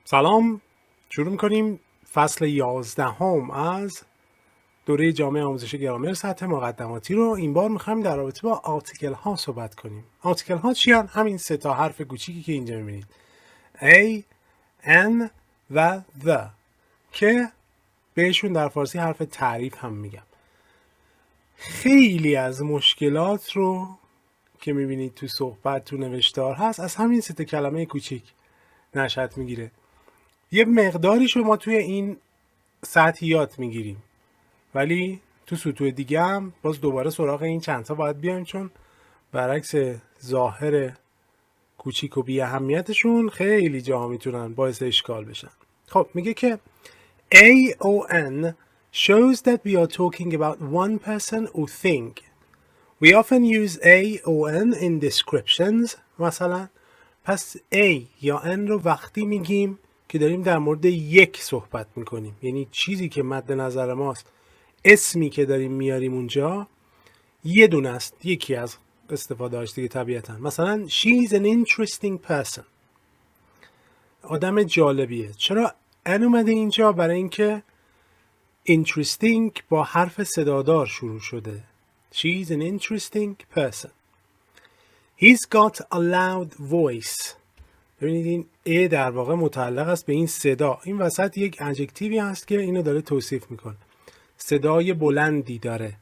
سلام، شروع میکنیم فصل 11 از دوره جامع آموزش گرامر سطح مقدماتی رو. این بار میخوایم در رابطه با آرتیکل ها صحبت کنیم. آرتیکل ها چی هن؟ همین سه تا حرف کوچیکی که اینجا میبینید A, N و the که بهشون در فارسی حرف تعریف هم میگم. خیلی از مشکلات رو که میبینید تو صحبت تو نوشتار هست از همین سه تا کلمه کوچیک نشأت میگیره. یه مقداریشو ما توی این سطح یاد میگیریم، ولی تو سطوح دیگه هم باز دوباره سراغ این چند تا باید بیایم، چون برعکس ظاهر کوچیک و بی اهمیتشون خیلی جاها میتونن باعث اشکال بشن. خب میگه که AON shows that we are talking about one person or thing. We often use AON in descriptions. مثلا پس A یا N رو وقتی میگیم که داریم در مورد یک صحبت میکنیم، یعنی چیزی که مد نظر ماست، اسمی که داریم میاریم اونجا یه دونه است، یکی از استفاده هاش دیگه طبیعتا. مثلا she's an interesting person، آدم جالبیه. چرا N اومده اینجا؟ برای اینکه interesting با حرف صدادار شروع شده. She's an interesting person. He's got a loud voice. ببینید این ا در واقع متعلق است به این صدا. این وسط یک ادجکتیوی هست که اینو داره توصیف میکنه. صدای بلندی داره.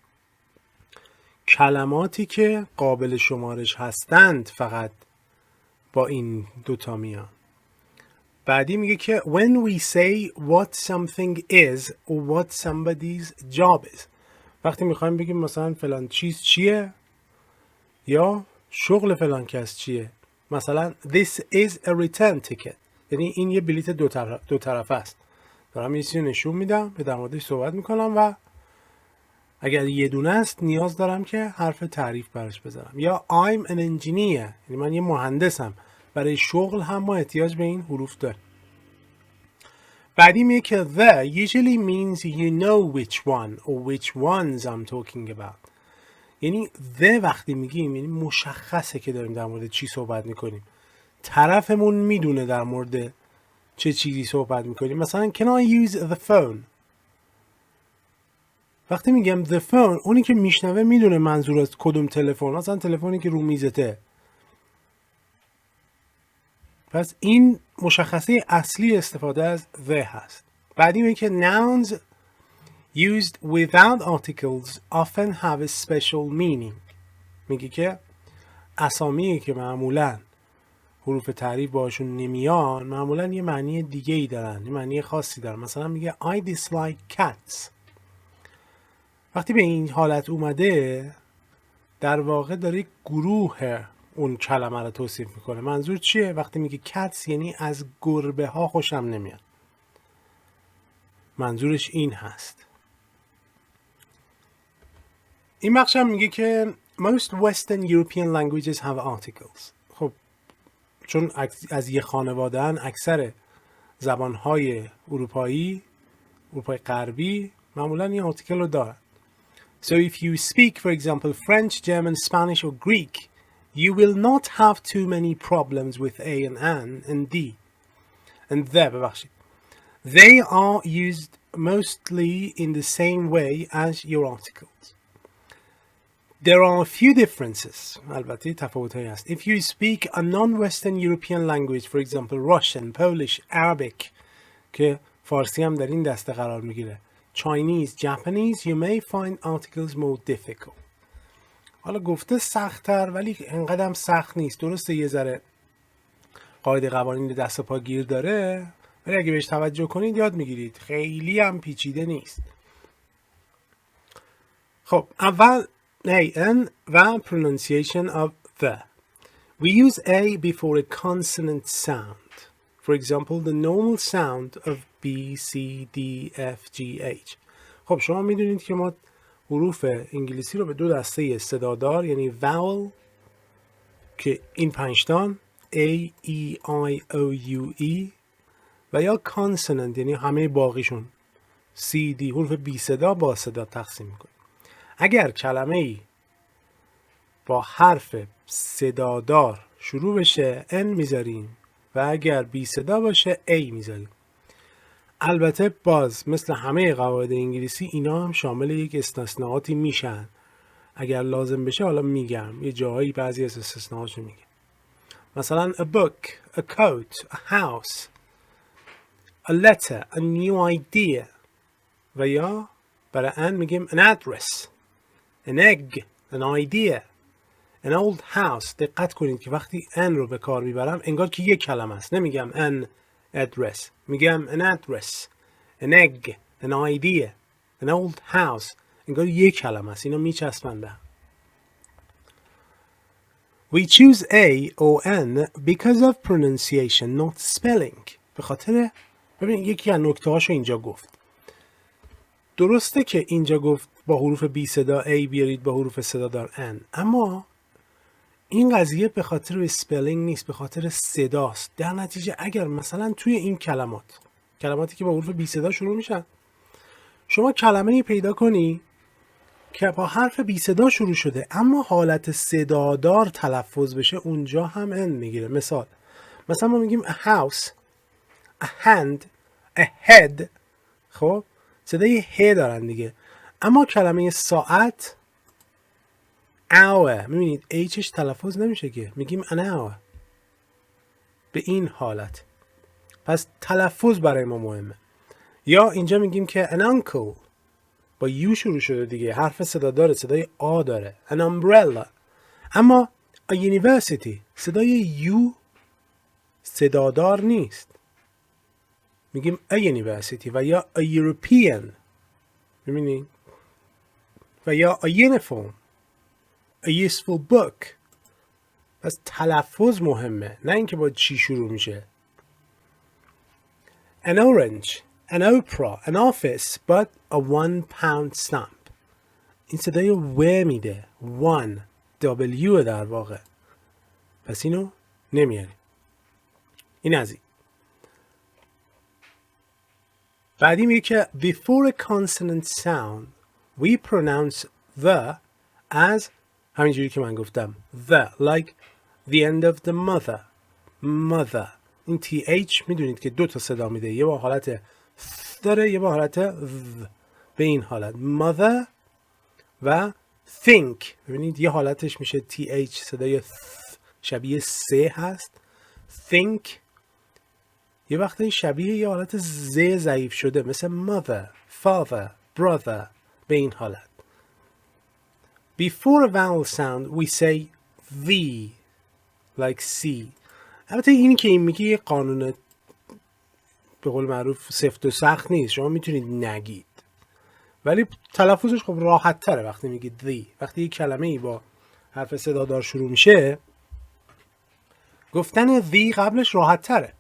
کلماتی که قابل شمارش هستند فقط با این دوتا میان. بعدی میگه که when we say what something is or what somebody's job is. وقتی میخوایم بگیم مثلا فلان چیز چیه یا شغل فلان کس چیه. مثلا this is a return ticket، یعنی این یه بلیت دو طرفه است. دارم یه چیزی نشون میدم، به در موردش صحبت میکنم و اگر یه دونه است نیاز دارم که حرف تعریف براش بذارم. یا I'm an engineer، یعنی من یه مهندسم. برای شغل هم ما احتیاج به این حروف داریم. بعدی میگه که the usually means you know which one or which ones I'm talking about. یعنی the وقتی میگیم یعنی مشخصه که داریم در مورد چی صحبت میکنیم. طرفمون میدونه در مورد چه چیزی صحبت میکنیم. مثلا can I use the phone؟ وقتی میگم the phone، اونی که میشنوه میدونه منظور از کدوم تلفن، مثلا تلفنی که رو میزته. پس این مشخصه اصلی استفاده از the هست. بعدی میگه که nouns used without articles often have a special meaning. میگه که اسامی که معمولاً حروف تعریف باشون نمیان معمولاً یه معنی دیگه ای دارن، یه معنی خاصی دارن. مثلا میگه I dislike cats. وقتی به این حالت اومده در واقع داره گروه اون کلمه رو توصیف میکنه. منظور چیه؟ وقتی میگه cats یعنی از گربه ها خوشم نمیاد. منظورش این هست. این بخش هم میگه که most Western European languages have articles. خب چون از یه خانواده هن، اکثر زبانهای اروپای غربی معمولا این آرتیکل رو دارن. So if you speak for example French, German, Spanish or Greek, you will not have too many problems with A and N and D and the. ببخشید. They are used mostly in the same way as your articles. There are a few differences. البته تفاوت‌هایی هست. If you speak a non-Western European language, for example Russian, Polish, Arabic که فارسی هم در این دسته قرار میگیره، Chinese, Japanese, you may find articles more difficult. حالا گفته سخت‌تر ولی انقدر هم سخت نیست. درسته یه ذره قاعده قوانین دست پا گیر داره، ولی اگه بهش توجه کنید یاد میگیرید. خیلی هم پیچیده نیست. خب اول A-N و pronunciation of the. We use A before a consonant sound. For example, the normal sound of B, C, D, F, G, H. خب شما میدونید که ما حروف انگلیسی رو به دو دسته صدادار یعنی vowel که این پنجتان A, E, I, O, U, E و یا consonant یعنی همه باقیشون C, D حروف بی صدا با صدا تقسیم میکنیم. اگر کلمه ای با حرف صدادار شروع بشه N میذاریم، و اگر بی صدا باشه ای میذاریم. البته باز مثل همه قواعد انگلیسی اینا هم شامل یک استثناءاتی میشن. اگر لازم بشه حالا میگم، یه جاهایی بعضی از استثناءاتشو میگم. مثلا a book, a coat, a house, a letter, a new idea. و یا برای ان میگیم an address, an egg, an idea, an old house. دقت کنید که وقتی ان رو به کار میبرم انگار که یک کلمه است. نمیگم an address، میگم an address, an egg, an idea, an old house. انگار یک کلمه است. اینا میچسبن به هم. We choose A or N because of pronunciation, not spelling. به خاطر ببین یکی از نکته هاشو اینجا گفت. درسته که اینجا گفت با حروف بی صدا A بیارید، با حروف صدا دار N، اما این قضیه به خاطر اسپلینگ نیست، به خاطر صداست. در نتیجه اگر مثلا توی این کلماتی که با حروف بی صدا شروع میشن، شما کلمه‌ای پیدا کنی که با حرف بی صدا شروع شده اما حالت صدادار تلفظ بشه، اونجا هم ان میگیره. مثلا ما میگیم a house, a hand, a head. خب صدای ه دارن دیگه. اما کلمه ساعت hour، میبینید hش تلفظ نمیشه که، میگیم an hour به این حالت. پس تلفظ برای ما مهمه. یا اینجا میگیم که an uncle با یو شروع شده دیگه، حرف صدا داره، صدای آ داره. an umbrella. اما a university صدای یو صدادار نیست، میگیم a university. و یا a European، میبینید؟ و یا a uniform, a useful book. پس تلفظ مهمه، نه اینکه با چی شروع میشه. an orange, an opera, an office, but a 1 pound stamp. این صدای و میده، 1 W در واقع. پس اینو نمیاریم. این از این. بعدی میگه که before a consonant sound we pronounce the as همینجوری که من گفتم the, like the end of the mother. این th میدونید که دو تا صدا میده، یه با حالت th داره، یه با حالت th. به این حالت mother و think، ببینید یه حالتش میشه th، صدای th شبیه سه هست. think یه وقتی شبیه یه حالت ز ضعیف شده، مثل mother, father, brother. به این حالت. Before a vowel sound we say the, like C. البته اینی که این میگه یه قانون به قول معروف سفت و سخت نیست، شما میتونید نگید، ولی تلفظش خب راحت تره وقتی میگید the. وقتی یک کلمه ای با حرف صدادار شروع میشه، گفتن the قبلش راحت تره.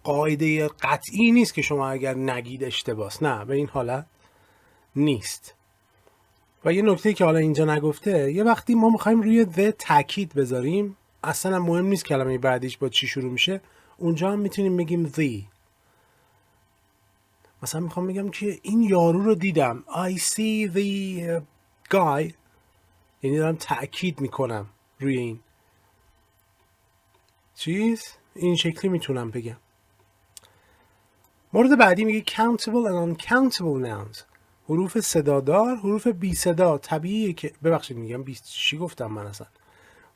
قاعده قطعی نیست که شما اگر نگید اشتباهه، نه به این حالت نیست. و یه نکته که حالا اینجا نگفته، یه وقتی ما میخوایم روی the تاکید بذاریم، اصلا مهم نیست کلمه بعدیش با چی شروع میشه، اونجا هم میتونیم بگیم the. مثلا میخوام بگم که این یارو رو دیدم، I see the guy، یعنی دارم تاکید میکنم روی این چیز. این شکلی میتونم بگم. مورد بعدی میگه countable and uncountable nouns. حروف صدادار، حروف بی صدا. طبیعیه که ببخشید میگم چی گفتم من اصلا.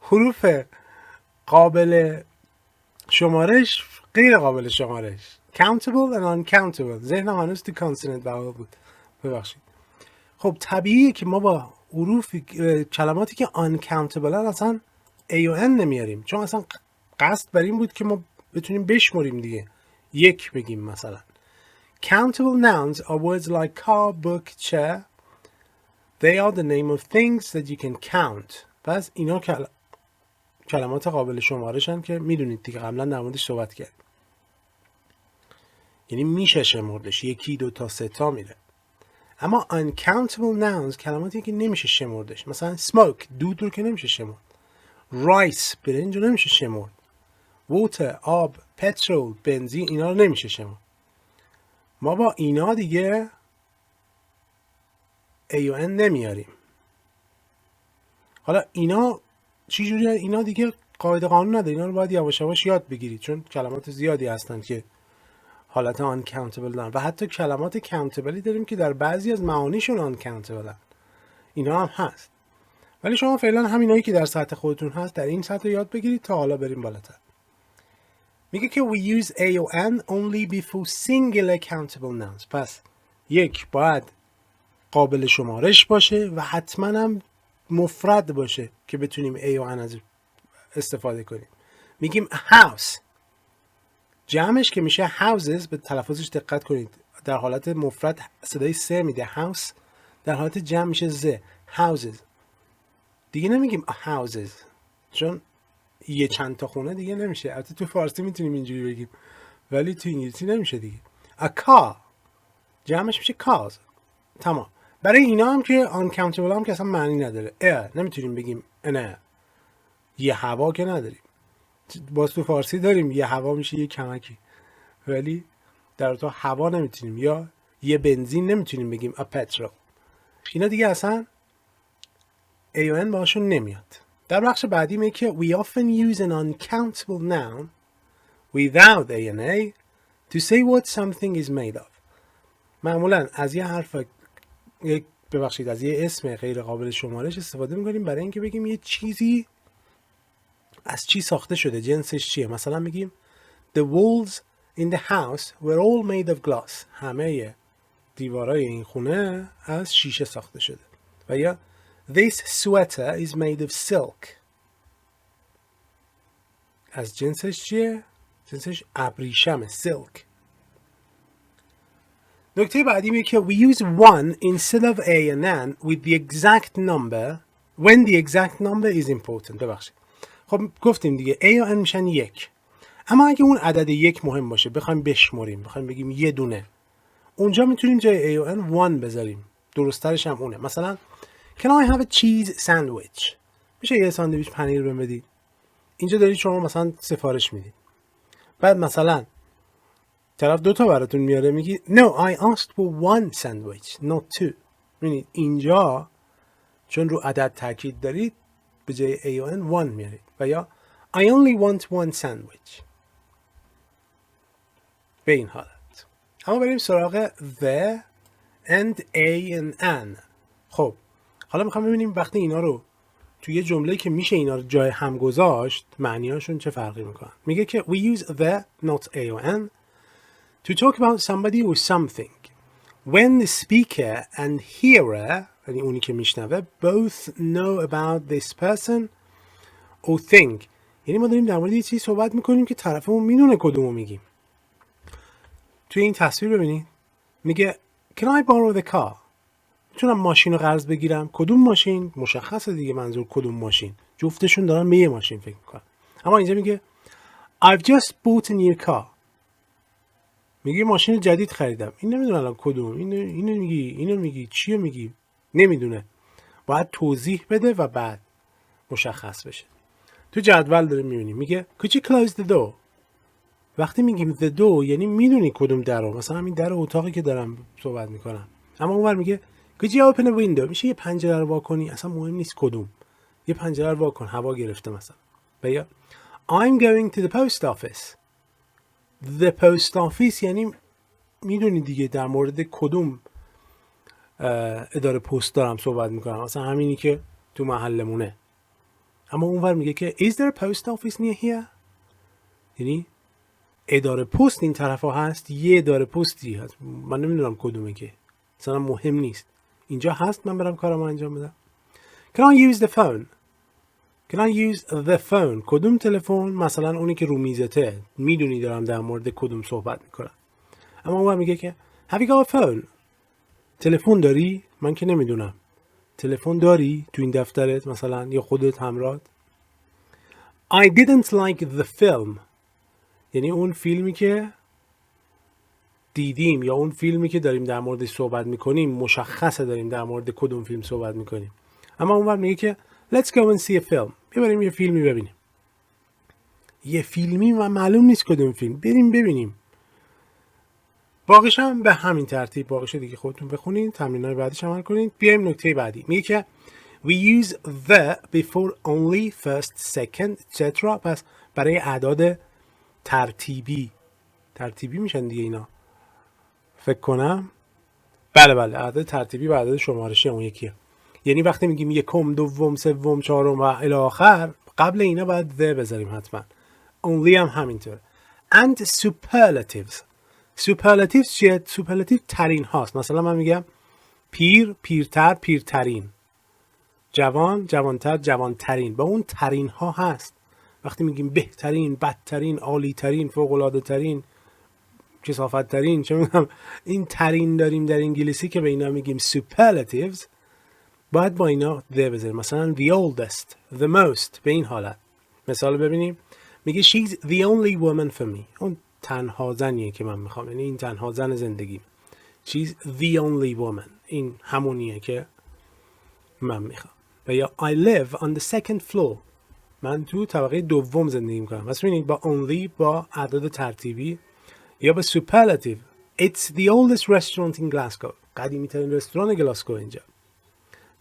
حروف قابل شمارش، غیر قابل شمارش. countable and uncountable. ذهنم هنوز تو consonant vowel بود، ببخشید. خب طبیعیه که ما با حروف کلماتی که uncountable هن اصلا A و N نمیاریم، چون اصلا قصد بر این بود که ما بتونیم بشماریم دیگه. یک بگیم مثلا. Countable nouns are words like car, book, chair. They are the name of things that you can count. پس اینا کلمات قابل شمارشن که میدونید دیگه، قبلا در موردش صحبت کردیم. یعنی میشه شمردش، یکی دو تا سه تا میره. اما uncountable nouns کلماتی که نمیشه شمردش، مثلا smoke، دود رو که نمیشه شمرد. rice، برنج رو نمیشه شمرد. water، آب، petrol، بنزین، اینا رو نمیشه شمرد. ما با اینا دیگه A و N نمیاریم. حالا اینا چی جوریه؟ اینا دیگه قاعده قانون نداره، اینا رو باید یواش یواش یاد بگیرید، چون کلمات زیادی هستن که حالت uncountable دارن و حتی کلمات countable داریم که در بعضی از معانیشون uncountable، اینا هم هست. ولی شما فعلا همینایی که در سطح خودتون هست در این سطح یاد بگیرید تا حالا بریم بالاتر. میگه که we use a و an only before singular countable nouns. پس یک باید قابل شمارش باشه و حتما هم مفرد باشه که بتونیم a و an از استفاده کنیم. میگیم a house، جمعش که میشه houses، به تلفظش دقت کنید، در حالت مفرد صدای سه میده house، در حالت جمع میشه ز houses. دیگه نمیگیم houses چون یه چند تا خونه دیگه نمیشه. البته تو فارسی میتونیم اینجوری بگیم ولی تو انگلیسی نمیشه دیگه. a car جمعش میشه cars. تمام. برای اینا هم که uncountable هم که اصلا معنی نداره. air نمیتونیم بگیم an air، یه هوا که نداریم. باز تو فارسی داریم یه هوا میشه یه کمکی، ولی در تو هوا نمیتونیم، یا یه بنزین نمیتونیم بگیم a petrol. اینا دیگه اصلا a و n باشون نمیاد. در بخش بعدی میگه که we often use an uncountable noun without a and a to say what something is made of. معمولا از یه حرف از یه اسم غیر قابل شمارش استفاده میکنیم برای اینکه بگیم یه چیزی از چی ساخته شده، جنسش چیه. مثلا میگیم the walls in the house were all made of glass. همه دیوارای این خونه از شیشه ساخته شده. و یا this sweater is made of silk. از جنسش چیه؟ جنسش ابریشمه، silk. نکته بعدی میگه که we use one instead of a and an with the exact number when the exact number is important. ببخشید. خب گفتیم دیگه a و n میشن یک، اما اگه اون عدد یک مهم باشه بخوایم بشمریم، بخوایم بگیم یه دونه، اونجا میتونیم جای a و n 1 بذاریم. درست‌ترش هم اونه. مثلا Can I have a cheese sandwich؟ میشه یه ساندویچ پنیر بهم بدید؟ اینجا دارید شما مثلا سفارش میدید، بعد مثلا طرف دوتا براتون میاره، میگی No, I asked for one sandwich, not two. ببینید اینجا چون رو عدد تاکید دارید به جای a و n 1 میارید. و یا I only want one sandwich به این حالت. اما بریم سراغ the and a and an. خب حالا میخوام ببینیم وقتی اینا رو توی یه جمله که میشه اینا رو جای هم گذاشت معنیاشون چه فرقی میکنن. میگه که we use the not a or n to talk about somebody or something when the speaker and hearer، یعنی اونی که میشنوه، both know about this person or thing. یعنی ما داریم در مورد یه چیزی صحبت میکنیم که طرفمون میدونه کدومو میگیم. توی این تصویر ببینید میگه Can I borrow the car؟ میتونم ماشین رو قرض بگیرم؟ کدوم ماشین؟ مشخصه دیگه منظور کدوم ماشین. جفتشون دارن به یه ماشین فکر میکنن. اما اینجا میگه I've just bought a new car. میگه ماشین جدید خریدم. این نمیدونه الان کدوم. اینو میگی چیو میگی؟ نمیدونه. باید توضیح بده و بعد مشخص بشه. تو جدول داره میبینیم میگه Could you close the door؟ وقتی میگیم the door یعنی میدونی کدوم درو. مثلا همین در اتاقی که دارم صحبت میکنم. اما اونور میگه Could you open a window؟ میشه یه پنجره رو وا کنی؟ اصلا مهم نیست کدوم. یه پنجره رو وا کن، هوا گرفته مثلا. یا I'm going to the post office. The post office یعنی میدونی دیگه در مورد کدوم اداره پست دارم صحبت میکنم. مثلا همینی که تو محلمونه. اما اونور میگه که Is there a post office near here؟ یعنی اداره پست این طرف ها هست، یه اداره پستی هست، من نمیدونم کدومه که، مثلا مهم نیست. اینجا هست من برم کارم انجام بدم. Can I use the phone؟ Can I use the phone؟ کدوم تلفن؟ مثلا اونی که رو میزته، میدونی دارم در مورد کدوم صحبت میکنم. اما اون میگه که Have you got a phone؟ تلفن داری؟ من که نمیدونم. تلفن داری تو این دفترت مثلا یا خودت همراهت؟ I didn't like the film. یعنی اون فیلمی که دیدیم یا اون فیلمی که داریم در موردش صحبت میکنیم مشخصه داریم در مورد کدوم فیلم صحبت میکنیم. اما اونور میگه که Let's go and see a film. بریم یه فیلمی ببینیم. یه فیلمی و معلوم نیست کدوم فیلم. بریم ببینیم. باقیش هم به همین ترتیب. باقیش دیگه خودتون بخونین، تمرینای بعدیش عمل کنین. بیایم نکته بعدی. میگه که We use the before only, first, second, etc. پس برای اعداد ترتیبی میشن دیگه اینا، فکر کنم. بله اعداد ترتیبی و اعداد شمارشی اون یکیه. یعنی وقتی میگیم یکم، دوم، سوم، چهارم و الی آخر، قبل اینا باید the بذاریم حتما. only هم همینطوره. and superlatives چیه؟ superlative ترین هاست. مثلا من میگم پیرتر، پیرترین، جوان، جوانتر، جوانترین. با اون ترین ها هست. وقتی میگیم بهترین، بدترین، عالی ترین، فوق العاده ترین، کثافت ترین، چه میدونم، این ترین داریم در انگلیسی که به اینا میگیم superlatives، باید با اینا the بذاریم. مثلا the oldest، the most، به این حالت. مثال ببینیم، میگه she's the only woman for me. اون تنها زنیه که من میخوام، یعنی این تنها زن زندگیم. she's the only woman، این همونیه که من میخوام. و یا I live on the second floor، من تو طبقه دوم زندگی میکنم. پس ببینید با only، با اعداد ترتیبی، یا به superlative it's the oldest restaurant in Glasgow، قدیمی ترین رستوران گلاسگو اینجا.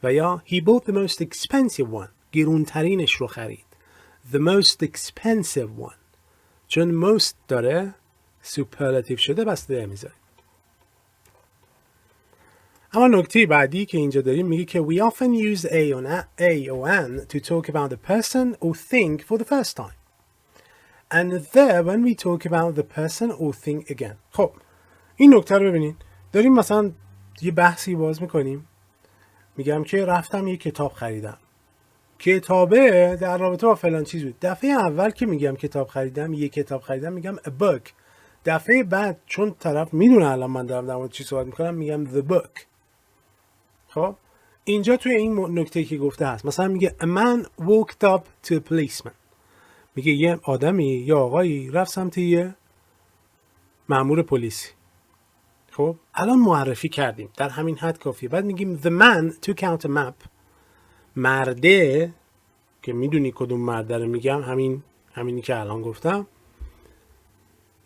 و یا he bought the most expensive one، گرونترینش رو خرید. the most expensive one، چون most داره superlative شده بس ده میذاریم. اما نکته بعدی که اینجا داریم میگه که we often use a or an to talk about the person or thing for the first time and there when we talk about the person or thing again. خب این نکته رو ببینید. داریم مثلا یه بحثی باز میکنیم، میگم که رفتم یه کتاب خریدم، کتابه در رابطه با فلان چیز بود. دفعه اول که میگم کتاب خریدم، یه کتاب خریدم، میگم a book. دفعه بعد چون طرف میدونه الان من دارم در مورد چی صحبت میکنم، میگم the book. خب اینجا توی این نکته که گفته هست، مثلا میگه a man walked up to a policeman، میگه یه آدمی یا آقایی رفت سمت یه مأمور پلیسی. خب الان معرفی کردیم، در همین حد کافیه. بعد میگیم the man took out a map، مرده که میدونی کدوم مرده رو میگم، همینی که الان گفتم،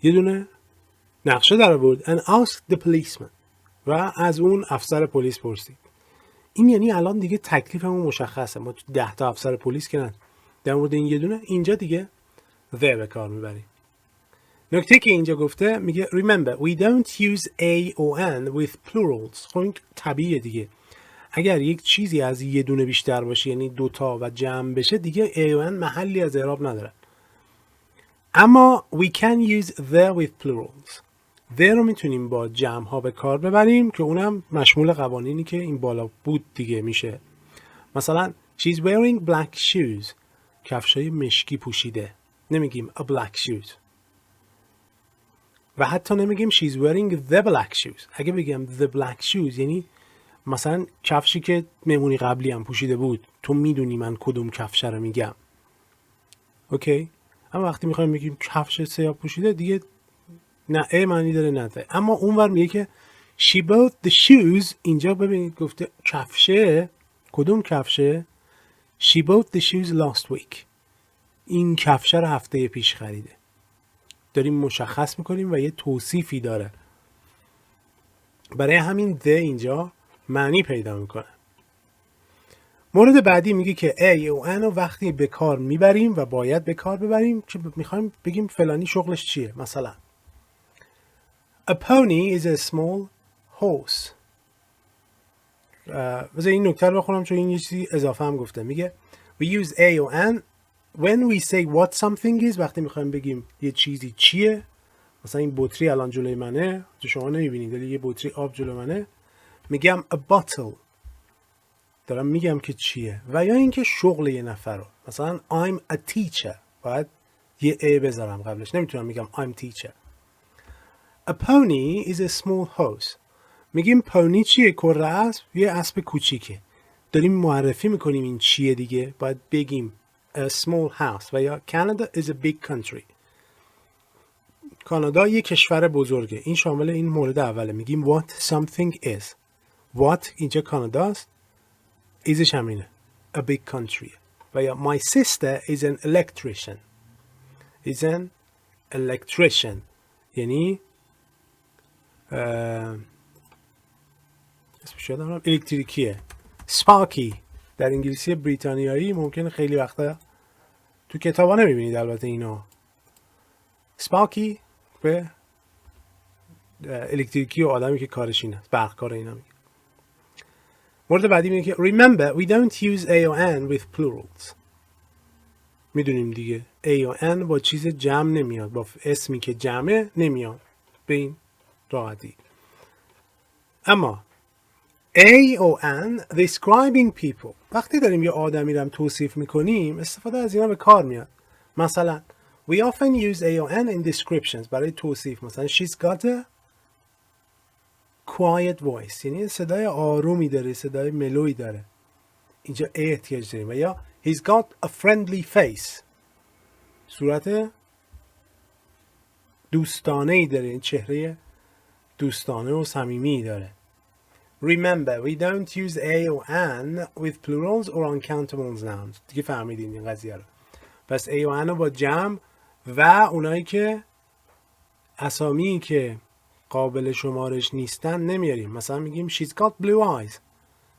یه دونه نقشه در آورد and asked the policeman، و از اون افسر پلیس پرسید. این یعنی الان دیگه تکلیفمون مشخصه، ما 10 تا افسر پلیس که نه، در مورد این یه دونه اینجا دیگه the به کار میبریم. نکته که اینجا گفته میگه remember we don't use a or an with plurals. خب این طبیعیه دیگه، اگر یک چیزی از یه دونه بیشتر باشه، یعنی دوتا و جمع بشه، دیگه a و an محلی از اعراب ندارن. اما we can use the with plurals. the رو میتونیم با جمع ها به کار ببریم که اونم مشمول قوانینی که این بالا بود دیگه میشه. مثلا she's wearing black shoes، کفشای مشکی پوشیده، نمیگیم a black shoes. و حتی نمیگیم she's wearing the black shoes. اگه بگم the black shoes یعنی مثلا کفشی که مهمونی قبلی هم پوشیده بود، تو میدونی من کدوم کفش رو میگم. اوکی؟ اما وقتی میخوایم بگیم کفش سیاه پوشیده، دیگه نه معنی داره نه ده. اما اونور میگه که she bought the shoes، اینجا ببینید گفته کفشه، کدوم کفشه؟ she bought the shoes last week، این کفشه رو هفته پیش خریده. داریم مشخص میکنیم و یه توصیفی داره. برای همین the اینجا معنی پیدا میکنه. مورد بعدی میگه که a و an رو وقتی به کار میبریم و باید به کار ببریم که میخوایم بگیم فلانی شغلش چیه. مثلا a pony is a small horse. بذار این نکته رو بخونم چون این یه چیزی اضافه هم گفته. میگه we use a و an when we say what something is، وقتی میخوایم بگیم یه چیزی چیه. مثلا این بطری الان جلوی منه، شما نمیبینید ولی یه بطری آب جلوی منه، میگم a bottle، دارم میگم که چیه. و یا اینکه شغل یه نفر رو، مثلا I'm a teacher، باید یه a بذارم قبلش، نمیتونم میگم I'm teacher. A pony is a small horse، میگیم پونی چیه؟ کره اسب، یه اسب کوچیکه. داریم معرفی میکنیم این چیه دیگه، باید بگیم a small house. و یا Canada is a big country، کانادا یه کشور بزرگه. این شامل این مورد اوله، میگیم what something is. what اینجا کاناداست، ایزش همینه a big country. و یا my sister is an electrician، is an electrician یعنی اسمش یادم الکتریکیه. sparky در انگلیسی بریتانیایی ممکنه خیلی وقتا تو کتابا نمیبینید البته اینا. سپارکی به الکتریکی و آدمی که کارش اینه، برقکار اینا میگه. مورد بعدی میگه که remember we don't use a or n with plurals. میدونیم دیگه a و n با چیز جمع نمیاد، با اسمی که جمعه نمیاد به این راحتی. اما a و n describing people، وقتی داریم یه آدمی رو توصیف میکنیم استفاده از اینا به کار میاد. مثلا we often use a or n in descriptions برای توصیف. مثلا she's got a quiet voice، یعنی صدای آرومی داره، صدای ملوی داره، اینجا a احتیاج داریم. و یا he's got a friendly face، صورت دوستانه‌ای داره، این چهره دوستانه و صمیمی داره. Remember we don't use a or n with plurals or uncountable nouns. دیگه فهمیدین این قضیه رو. پس a و n رو با جمع و اونایی که اسامی که قابل شمارش نیستن نمیاریم. مثلا میگیم she's got blue eyes،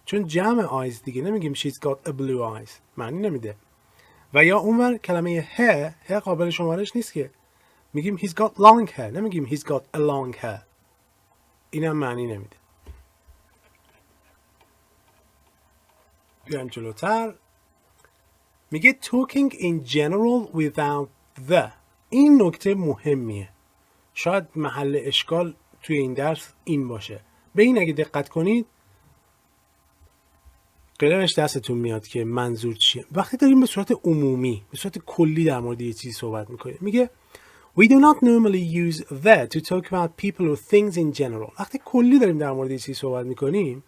چون جمع eyes دیگه، نمیگیم she's got a blue eyes، معنی نمیده. و یا اونور کلمه hair قابل شمارش نیست که، میگیم he's got long hair، نمیگیم he's got a long hair، اینم معنی نمیده. بیایم جلوتر، میگه talking in general without the. این نکته مهمیه، شاید محل اشکال توی این درس این باشه. به این اگه دقت کنید قلمش دستتون میاد که منظور چیه. وقتی داریم به صورت عمومی، به صورت کلی در مورد یه چیزی صحبت میکنیم، میگه we do not normally use the to talk about people or things in general. وقتی کلی داریم در مورد یه چیزی صحبت میکنیم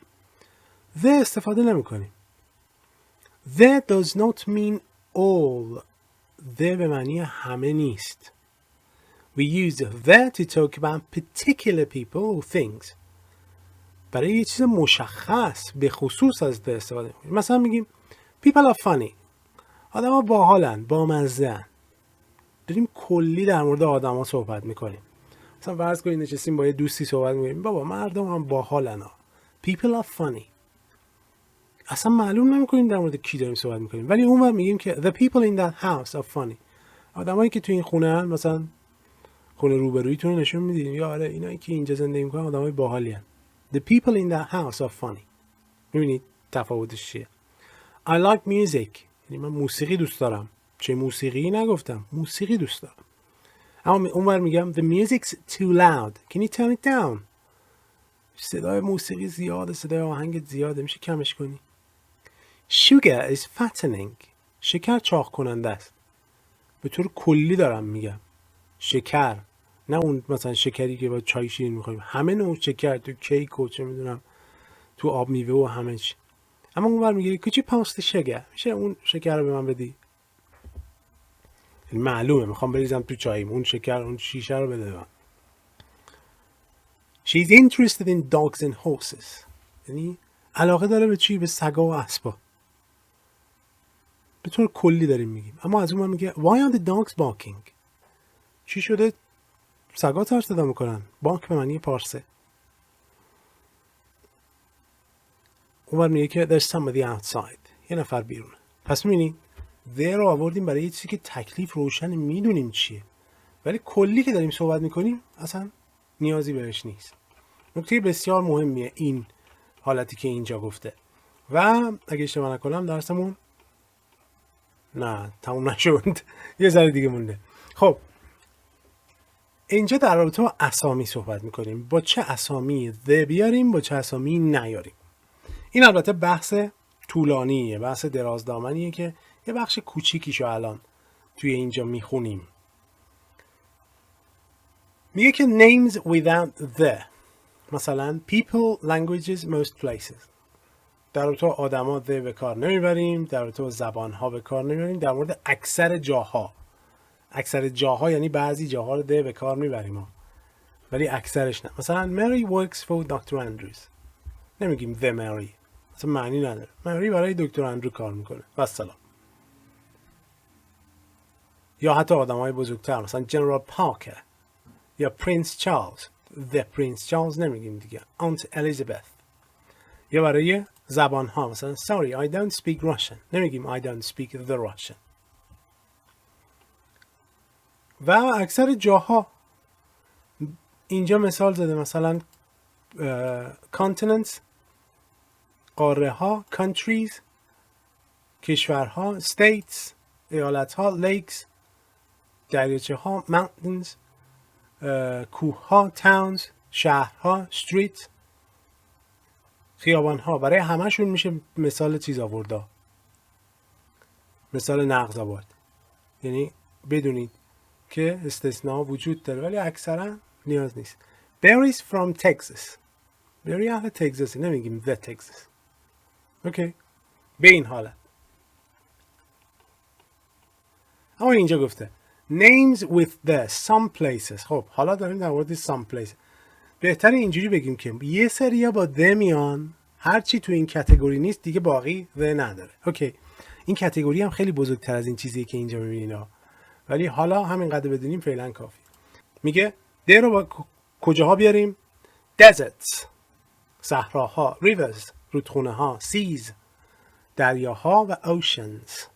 the استفاده نمیکنیم. the does not mean all. the به معنی همه نیست. we use the to talk about particular people or things. برای یه چیز مشخص به خصوص از the استفاده میکنیم. مثلا میگیم people are funny، آدم ها باحالن، بامزه‌ان. داریم کلی در مورد آدم ها صحبت میکنیم. مثلا فرض کنید نشستیم با یه دوستی صحبت میکنیم، بابا مردم هم باحالن ها، people are funny. اصلا معلوم نمیکنیم در مورد کی داریم صحبت میکنیم، ولی اونور میگیم که the people in that house are funny. آدمایی که تو این خونه هن، مثلا خونه روبرویتون نشون میدین یا آره اینایی که اینجا زندگی میکنن آدمای باحالی هن. The people in that house are funny. میبینید تفاوتش چیه؟ I like music، یعنی من موسیقی دوست دارم. چه موسیقی نگفتم، موسیقی دوست دارم. اما اونور میگم the music's too loud. Can you turn it down؟ صدای موسیقی زیاده، صدای آهنگ زیاده، میشه کمش کنی. Sugar is fattening. شکر چاق کننده است. به طور کلی دارم میگم شکر، نه اون مثلا شکری که با چای شیرین میخوریم، همه نوع شکر، تو کیک و چه میدونم تو آب میوه و همه چی. اما اونور میگه could you pass the sugar؟ میشه اون شکر رو به من بدی؟ یعنی معلومه میخوام بریزم تو چاییم، اون شکر، اون شیشه رو بده من. She's interested in dogs and horses. یعنی علاقه داره به چی؟ به سگا و اسبا. به طور کلی داریم میگیم. اما از اون میگه why are the dogs barking؟ چی شده سگا ترس صدا میکنن؟ بانک به معنی پارسه. اونور میگه که there's somebody outside، یه نفر بیرونه. پس میبینی there رو آوردیم برای یه چیزی که تکلیف روشن، میدونیم چیه، ولی کلی که داریم صحبت میکنیم اصلا نیازی بهش نیست. نکته بسیار مهمیه این حالتی که اینجا گفته. و اگه اشتباه نکنم درسمون نه تموم نشد، یه ذره دیگه مونده. خب اینجا در رابطه با اسامی صحبت میکنیم. با چه اسامی the بیاریم، با چه اسامی نیاریم. این البته بحث طولانیه، بحث درازدامنیه که یه بخش کوچیکیشو الان توی اینجا میخونیم. میگه که names without the، مثلا people, languages, most places. در رابطه با آدما the به کار نمیبریم، در رابطه با زبانها به کار نمیبریم، در مورد اکثر جاها. اکثر جاها یعنی بعضی جاها رو the به کار میبریم ولی اکثرش نه. مثلا Mary works for Dr. Andrews، نمیگیم the Mary، مثلا معنی نداره. مری برای دکتر اندرو کار میکنه و سلام. یا حتی آدمای بزرگتر، مثلا جنرال پارکر یا پرنس چارلز، the پرنس چارلز نمیگیم دیگه، آنت الیزابت. یا برای زبان ها مثلا sorry I don't speak Russian نمیگیم I don't speak the Russian. و اکثر جاها اینجا مثال زده مثلا continents قاره ها countries کشورها states ایالت ها lakes دریاچه ها mountains کوه ها towns شهرها street خیابان ها. برای همشون میشه مثال چیز آورده مثال نقض آورد. یعنی بدونید که استثناء وجود داره ولی اکثرا نیاز نیست. Berries from Texas بری اهل تگزاسی نمیگیم the Texas. اوکی به این حالت. اما اینجا گفته names with the some places. خب حالا داریم در مورد some places. بهتر اینجوری بگیم که یه سری با the میان هرچی تو این کتگوری نیست دیگه باقی the نداره. اوکی این کتگوری هم خیلی بزرگتر از این چیزیه که اینجا میبینید ولی حالا همینقدر بدونیم فعلا کافی. میگه the رو با کجاها بیاریم؟ deserts صحراها rivers رودخونه ها seas دریاها و oceans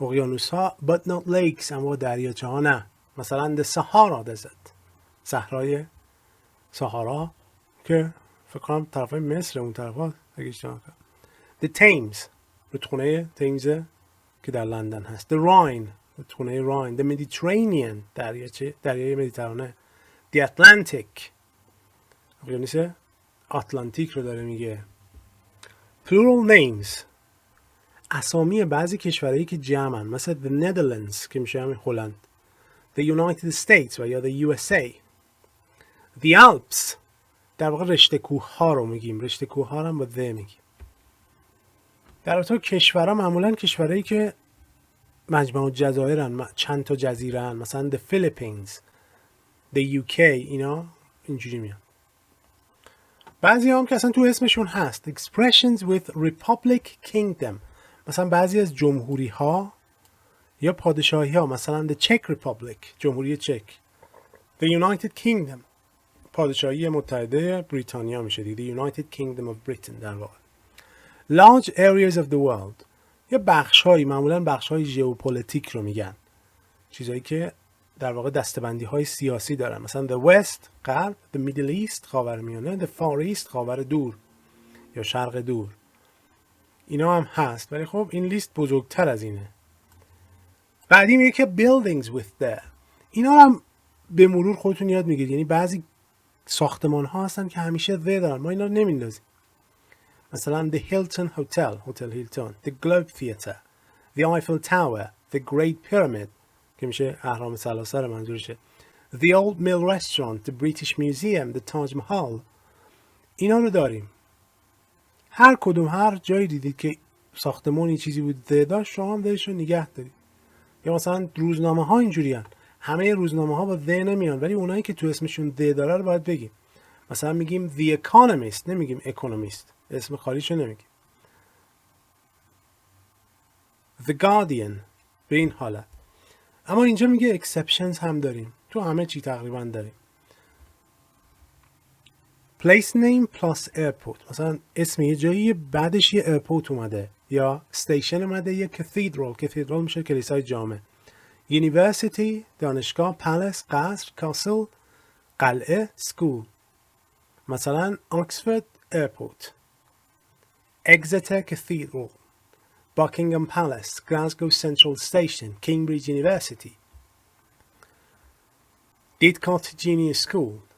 اقیانوس ها but not lakes اما دریاچه ها نه. مثلا the Sahara desert صحرای ساهارا که فکر کنم طرفای مصر اون طرفا اگه اشتباه نکنم. the Thames رودخونه تیمز که در لندن هست. the Rhine رودخونه راین. the Mediterranean دریای مدیترانه. the Atlantic اقیانوس آتلانتیک رو داره میگه. plural names اسامی بعضی کشورهایی که جمعن مثل the Netherlands که میشه همین هلند. the United States و یا the USA. the Alps در واقع رشته کوه ها رو میگیم. رشته کوه ها رو هم با the میگیم. در واقع کشورها معمولا کشورهایی که مجمع الجزایرن چند تا جزیره هن مثلا the Philippines the UK اینا اینجوری میان. بعضی هم که اصلا تو اسمشون هست expressions with republic kingdom مثلا بعضی از جمهوری ها یا پادشاهی ها مثلا the Czech Republic جمهوری چک. the United Kingdom پادشاهی متحده بریتانیا میشه دیگه. the United Kingdom of Britain در واقع. large areas of the world یا بخش‌هایی معمولاً بخش‌های ژئوپلیتیک رو میگن چیزایی که در واقع دسته‌بندی های سیاسی دارن مثلا the west غرب the middle east خاورمیانه the far east خاور دور یا شرق دور اینا هم هست ولی خب این لیست بزرگتر از اینه. بعدی میگه که buildings with the اینا هم به مرور خودتون یاد میگیرید. یعنی بعضی ساختمان ها هستن که همیشه the دارن ما اینا رو نمیندازیم. مثلا the Hilton Hotel هتل هیلتون the Globe Theatre the Eiffel Tower the Great Pyramid که میشه اهرام ثلاثه رو منظورشه. the Old Mill Restaurant the British Museum the Taj Mahal اینا رو داریم. هر کدوم هر جایی دیدید که ساختمانی چیزی بود the داشت شما هم دهش رو نگه دارید. یا مثلا روزنامه ها اینجوری هن. همه روزنامه ها با the نمیان ولی اونایی که تو اسمشون the داره رو باید بگیم. مثلا میگیم the Economist نمیگیم economist اسم خالیشو نمیگیم. the Guardian به این حالت. اما اینجا میگه exceptions هم داریم. تو همه چی تقریبا داریم. place name plus airport مثلا اسم یه جایی بعدش یه airport اومده یا station اومده یه cathedral میشه کلیسای جامع. university دانشگاه palace قصر castle قلعه school مثلا Oxford airport Exeter cathedral Buckingham Palace Glasgow Central Station Cambridge University Didcot Junior School.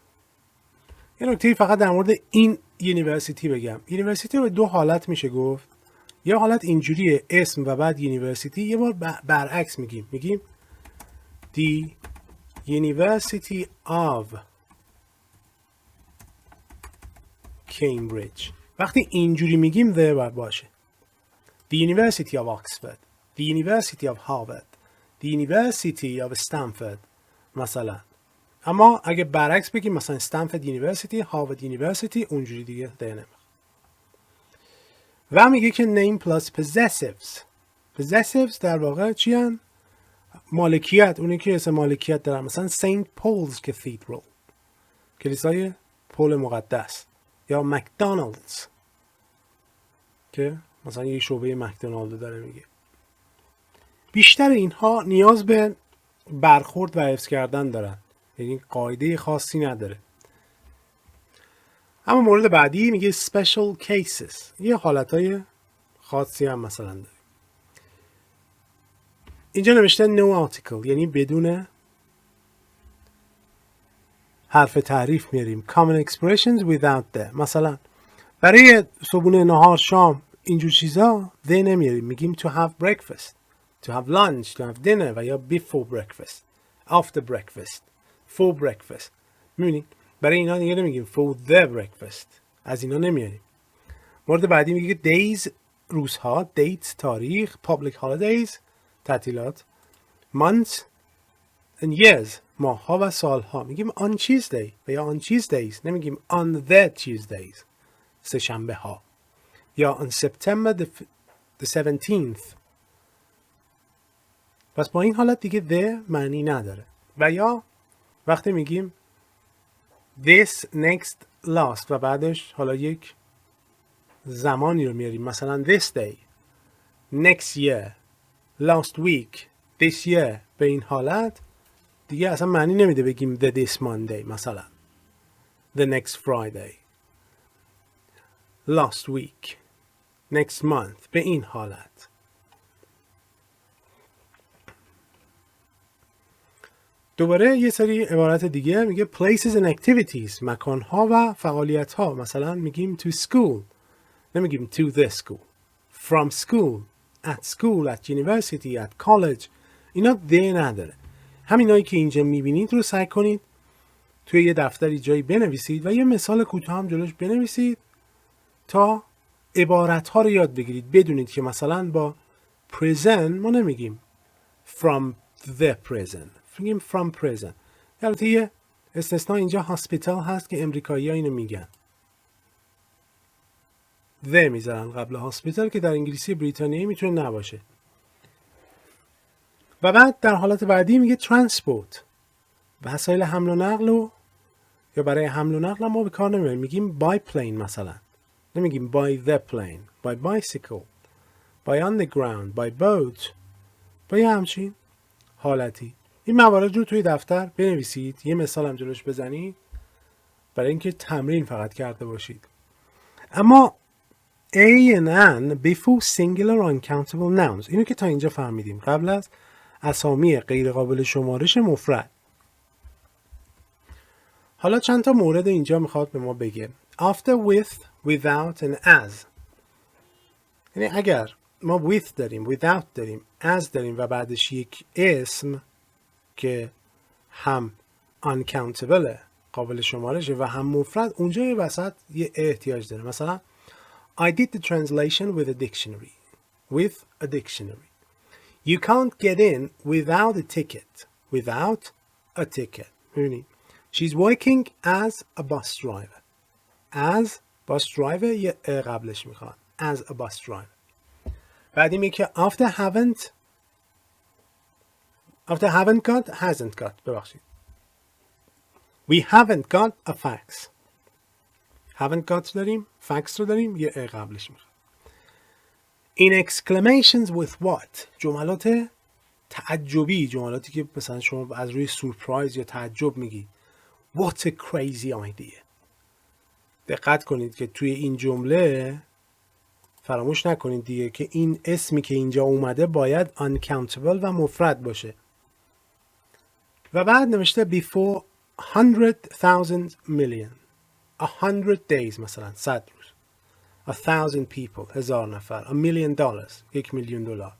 یه نکته فقط در مورد این یونیورسیتی بگم. یونیورسیتی رو دو حالت میشه گفت. یه حالت اینجوریه اسم و بعد یونیورسیتی. یه بار برعکس میگیم The University of Cambridge. وقتی اینجوری میگیم the باید باشه. The University of Oxford The University of Harvard The University of Stanford مثلا. اما اگه برعکس بگیم مثلا استنفورد یونیورسیتی هاروارد یونیورسیتی اونجوری دیگه ده نمیخواد. و میگه که name plus possessives در واقع چی هن؟ مالکیت. اونی که اسم مالکیت دارن مثلا سنت پولز کاتیدرال کلیسای پول مقدس یا مکدونالدز که مثلا یه شعبه مکدونالد داره میگه. بیشتر اینها نیاز به برخورد و حفظ کردن دارن، یعنی قاعده خاصی نداره. اما مورد بعدی میگه special cases، یه حالتهای خاصی هم مثلا داره. اینجا نوشته no article، یعنی بدون حرف تعریف میاریم. common expressions without the، مثلا برای صبحونه، نهار، شام، اینجور چیزا the نمیاریم، میگیم to have breakfast، to have lunch، to have dinner و یا before breakfast، after breakfast، for breakfast. میبینید برای اینا دیگه نمیگیم for the breakfast، از اینا نمیاریم. مورد بعدی میگه days، روزها، dates، تاریخ، public holidays، تعطیلات، months and years، ماهها و سالها، میگیم on Tuesday و یا on Tuesdays، نمیگیم on the Tuesdays، سه شنبه ها، یا on September the 17th. پس با این حالت دیگه the معنی نداره. و یا وقتی میگیم this next last و بعدش حالا یک زمانی رو میاریم، مثلا this day، next year، last week، this year، به این حالت دیگه اصلا معنی نمیده بگیم the this Monday، مثلا the next Friday، last week، next month، به این حالت. دوباره یه سری عبارت دیگه میگه places and activities، مکانها و فعالیتها، مثلا میگیم to school، نمیگیم to the school، from school، at school، at university، at college، اینا the نداره. همینایی که اینجا میبینید رو سعی کنید توی یه دفتری جایی بنویسید و یه مثال کوتاه هم جلوش بنویسید تا عبارتها رو یاد بگیرید. بدونید که مثلا با present ما نمیگیم from the present، میگیم from present. البته یه استثناء اینجا هاسپیتال هست که امریکایی‌ها اینو میگن، the میذارن قبل هاسپیتال، که در انگلیسی بریتانیایی میتونه نباشه. و بعد در حالت بعدی میگه transport، وسایل حمل و نقل، و یا برای حمل و نقل ما به کار نمیبریم، میگیم by plane، مثلا نمیگیم by the plane، by bicycle، by underground، by boat، با یه همچین حالتی. این موارد رو توی دفتر بنویسید، یه مثال هم جلوش بزنید برای اینکه تمرین فقط کرده باشید. اما A and N before singular uncountable nouns، اینو که تا اینجا فهمیدیم، قبل از اسامی غیر قابل شمارش مفرد. حالا چند تا مورد اینجا میخواد به ما بگه. after، with، without and as، یعنی اگر ما with داریم، without داریم، as داریم و بعدش یک اسم که هم uncountable، قابل شمارشه، و هم مفرد، اونجا یه وسط یه احتیاج داره. مثلا I did the translation with a dictionary. With a dictionary. You can't get in without a ticket. Without a ticket. ببینید. She's working as a bus driver. As bus driver یه قبلش میخواد. As a bus driver. بعدی میگه که after haven't got, hasn't got. ببخشید. We haven't got a fax. haven't got داریم، fax رو داریم، یه قبلش میخواد. In exclamations with what، جملات تعجبی، جملاتی که مثلا شما از روی سورپرایز یا تعجب میگی. What a crazy idea. دقت کنید که توی این جمله فراموش نکنید دیگه که این اسمی که اینجا اومده باید uncountable و مفرد باشه. و بعد نوشته before 100,000 million، 100 days، مثلا 100 روز، 1,000 people، 1000 نفر، $1 million، $1,000,000.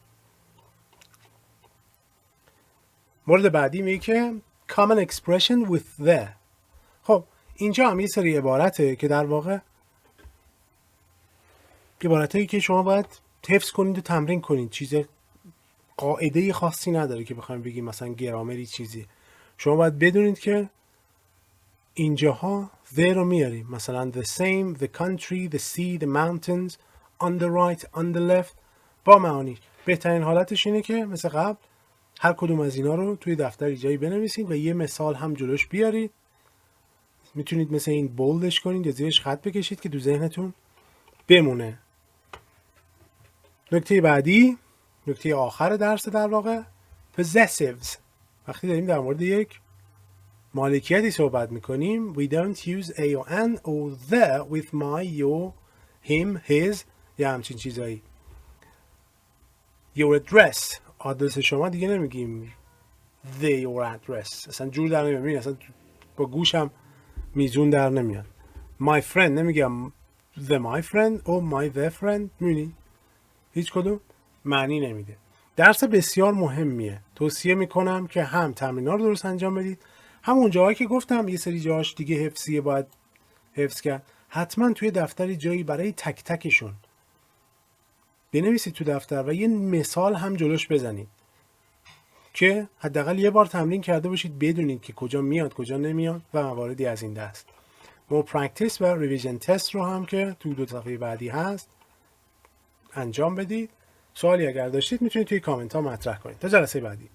مورد بعدی میگه که common expression with the. خب اینجا هم یه سری عبارته که در واقع عبارتایی که شما باید حفظ کنید و تمرین کنید. چیز قاعده خاصی نداره که بخوایم بگیم مثلا گرامری چیزی. شما باید بدونید که اینجاها the رو میاریم، مثلا the same، the country، the sea، the mountains، on the right، on the left، با معانی. بهترین حالتش اینه که مثل قبل هر کدوم از اینا رو توی دفتر جایی بنویسید و یه مثال هم جلوش بیارید. میتونید مثل این بولدش کنید یا زیرش خط بکشید که تو ذهنتون بمونه. نکته بعدی، نکته آخر درس در واقع، possessives. وقتی داریم در مورد یک مالکیتی صحبت میکنیم we don't use a or an or the with my, your, him, his یا همچین چیزایی. your address، آدرس شما دیگه نمیگیم the your address، اصلا جور در نمیاد، اصلا با گوشم میزون در نمیاد. my friend نمیگم the my friend or my the friend، میبینی هیچ کدوم معنی نمیده. درس بسیار مهمیه، توصیه میکنم که هم تمرین‌ها رو درست انجام بدید، هم اون جاهایی که گفتم یه سری جاهاش دیگه حفظیه باید حفظ کرد، حتما توی دفتری جایی برای تک تکشون بنویسید تو دفتر و یه مثال هم جلوش بزنید که حداقل یه بار تمرین کرده باشید، بدونید که کجا میاد کجا نمیاد و مواردی از این دست. مور پرکتیس و ریویژن تست رو هم که تو 2 صفحه بعدی هست انجام بدید. سوالی اگر داشتید میتونید توی کامنت ها مطرح کنید. تا جلسه بعدی.